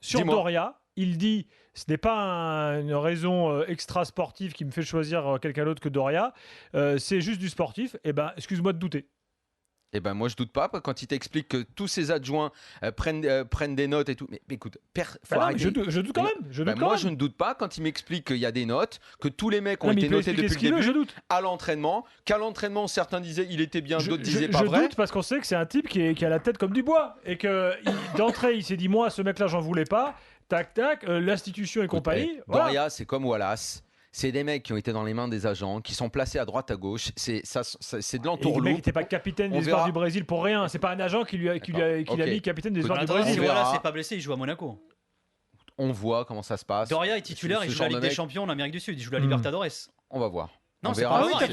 Sur Doria, il dit ce n'est pas une raison extra-sportive qui me fait choisir quelqu'un d'autre que Doria, c'est juste du sportif. Eh ben, excuse-moi de douter. Eh ben moi je doute pas quand il t'explique que tous ses adjoints prennent des notes et tout. Mais écoute, je doute quand même. Moi je ne doute pas quand il m'explique qu'il y a des notes, que tous les mecs ont été notés depuis le début à l'entraînement, qu'à l'entraînement certains disaient il était bien, d'autres disaient pas vrai. Je doute parce qu'on sait que c'est un type qui a la tête comme du bois et que d'entrée il s'est dit moi ce mec-là j'en voulais pas. Tac tac, l'institution et compagnie. Doria c'est comme Wallace. C'est des mecs qui ont été dans les mains des agents, qui sont placés à droite à gauche. C'est de l'entourloupe. Le mec n'était pas capitaine des espoirs du Brésil pour rien. C'est pas un agent qui l'a mis capitaine des espoirs du Brésil. Si voilà, c'est pas blessé, il joue à Monaco. On voit comment ça se passe. Doria est titulaire, il joue la Ligue des Champions en Amérique du Sud, il joue la Libertadores. On va voir. Non, c'est pas vrai.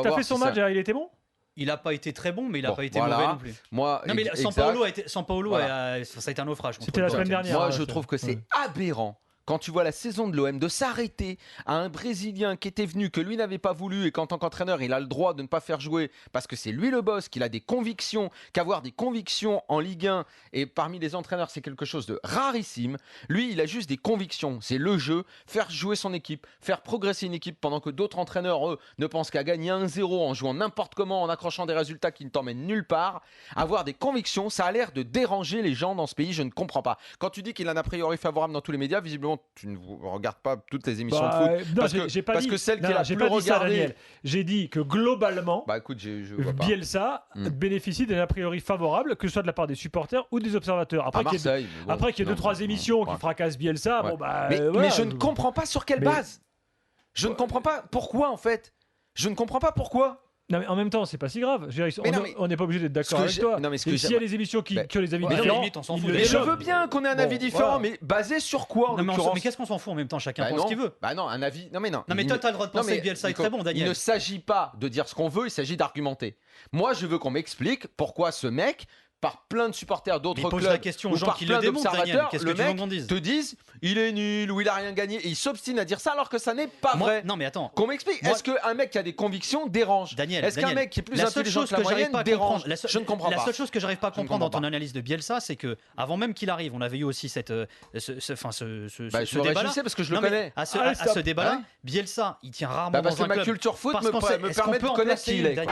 T'as fait son match, il était bon. Il n'a pas été très bon, mais il n'a pas été mauvais non plus. Moi, non, mais Sampaolo, ça a été un naufrage. C'était la semaine dernière. Moi, je trouve que c'est aberrant. Quand tu vois la saison de l'OM, de s'arrêter à un Brésilien qui était venu, que lui n'avait pas voulu et qu'en tant qu'entraîneur, il a le droit de ne pas faire jouer parce que c'est lui le boss, qu'il a des convictions, qu'avoir des convictions en Ligue 1 et parmi les entraîneurs, c'est quelque chose de rarissime. Lui, il a juste des convictions. C'est le jeu, faire jouer son équipe, faire progresser une équipe pendant que d'autres entraîneurs, eux, ne pensent qu'à gagner 1-0 en jouant n'importe comment, en accrochant des résultats qui ne t'emmènent nulle part. Avoir des convictions, ça a l'air de déranger les gens dans ce pays. Je ne comprends pas. Quand tu dis qu'il a un a priori favorable dans tous les médias, visiblement, tu ne regardes pas toutes les émissions de foot. Non, parce que celle qui est la plus regardée. J'ai dit que globalement, écoute, je vois pas. Bielsa bénéficie d'un a priori favorable, que ce soit de la part des supporters ou des observateurs. Après qu'il y ait 2-3 émissions qui fracassent Bielsa, mais je ne comprends pas sur quelle base. Je ne comprends pas pourquoi en fait. Je ne comprends pas pourquoi. Non, mais en même temps, c'est pas si grave. On n'est pas obligé d'être d'accord avec toi. S'il y a les émissions qui ont les avis différents, mais je veux bien qu'on ait un avis différent, mais basé sur quoi mais qu'est-ce qu'on s'en fout en même temps? Chacun pense ce qu'il veut. Bah non, un avis. Non, mais non. Non, mais toi, t'as le droit de penser que Bielsa est très bon, Daniel. Il ne s'agit pas de dire ce qu'on veut, il s'agit d'argumenter. Moi, je veux qu'on m'explique pourquoi ce mec, par plein de supporters d'autres clubs, la question aux gens qui le démontrent, Daniel. Qu'est-ce que tu veux qu'on dise? Te disent il est nul ou il a rien gagné et il s'obstine à dire ça alors que ça n'est pas vrai. Non mais attends. Qu'on m'explique. Est-ce qu'un mec qui a des convictions dérange? Daniel, est-ce qu'un mec qui est plus intelligent que la moyenne dérange? Je ne comprends pas. La seule chose que j'arrive pas à comprendre dans ton analyse de Bielsa, c'est que avant même qu'il arrive, on avait eu aussi ce débat-là. Parce que je le connais. À ce débat-là, Bielsa, il tient rarement parce dans un que club. ma culture foot me permet de connaître qui il est.